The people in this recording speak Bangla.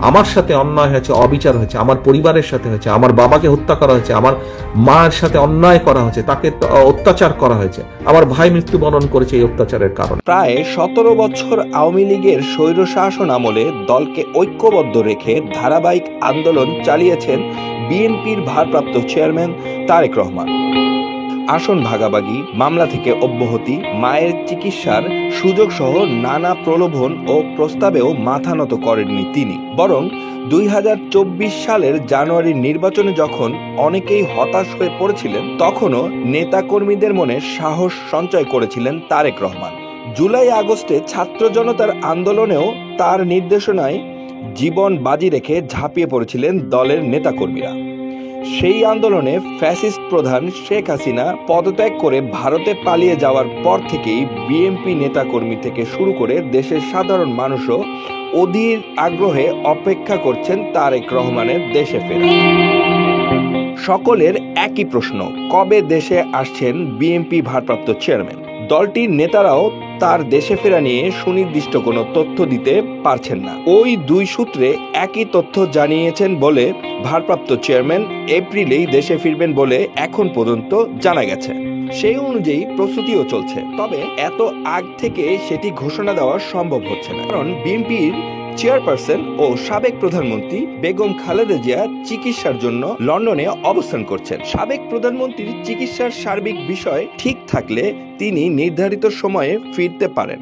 আমার সাথে অন্যায় হয়েছে, অবিচার হয়েছে, আমার পরিবারের সাথে হয়েছে, আমার বাবাকে হত্যা করা হয়েছে, আমার মায়ের সাথে অন্যায় করা হয়েছে, তাকে অত্যাচার করা হয়েছে, আমার ভাই মৃত্যুবরণ করেছে এই অত্যাচারের কারণে। প্রায় 17 বছর আওয়ামী লীগের স্বৈরশাসন আমলে দলকে ঐক্যবদ্ধ রেখে ধারাবাহিক আন্দোলন চালিয়েছেন বিএনপির ভারপ্রাপ্ত চেয়ারম্যান তারেক রহমান। আসন ভাগাভাগি, মামলা থেকে অব্যাহতি, মায়ের চিকিৎসার সুযোগ সহ নানা প্রলোভন ও প্রস্তাবেও মাথা নত করেননি তিনি, বরং 2024 সালের জানুয়ারির নির্বাচনে যখন অনেকেই হতাশ হয়ে পড়েছিলেন, তখনও নেতাকর্মীদের মনে সাহস সঞ্চয় করেছিলেন তারেক রহমান। জুলাই আগস্টে ছাত্র জনতার আন্দোলনেও তার নির্দেশনায় জীবন বাজি রেখে ঝাঁপিয়ে পড়েছিলেন দলের নেতাকর্মীরা। সেই আন্দোলনে ফ্যাসিস্ট প্রধান শেখ হাসিনা পদত্যাগ করে ভারতে পালিয়ে যাওয়ার পর থেকেই বিএনপি নেতাকর্মী থেকে শুরু করে দেশের সাধারণ মানুষও অধীর আগ্রহে অপেক্ষা করছেন তারেক রহমানের দেশে ফেরা। সকলের একই প্রশ্ন, কবে দেশে আসছেন বিএনপি ভারপ্রাপ্ত চেয়ারম্যান? দলটির নেতারাও তার দেশে ফেরা নিয়ে সুনির্দিষ্ট কোনো তথ্য দিতে পারছেন না। ওই দুই সূত্রে একই তথ্য জানিয়েছেন বলে ভারপ্রাপ্ত চেয়ারম্যান এপ্রিলেই দেশে ফিরবেন বলে এখন পর্যন্ত জানা গেছে। সেই অনুযায়ী প্রস্তুতিও চলছে, তবে এত আগ থেকে সেটি ঘোষণা দেওয়া সম্ভব হচ্ছে না, কারণ বিএনপির চেয়ারপারসন ও সাবেক প্রধানমন্ত্রী বেগম খালেদা জিয়া চিকিৎসার জন্য লন্ডনে অবস্থান করছেন। সাবেক প্রধানমন্ত্রীর চিকিৎসার সার্বিক বিষয় ঠিক থাকলে তিনি নির্ধারিত সময়ে ফিরতে পারেন।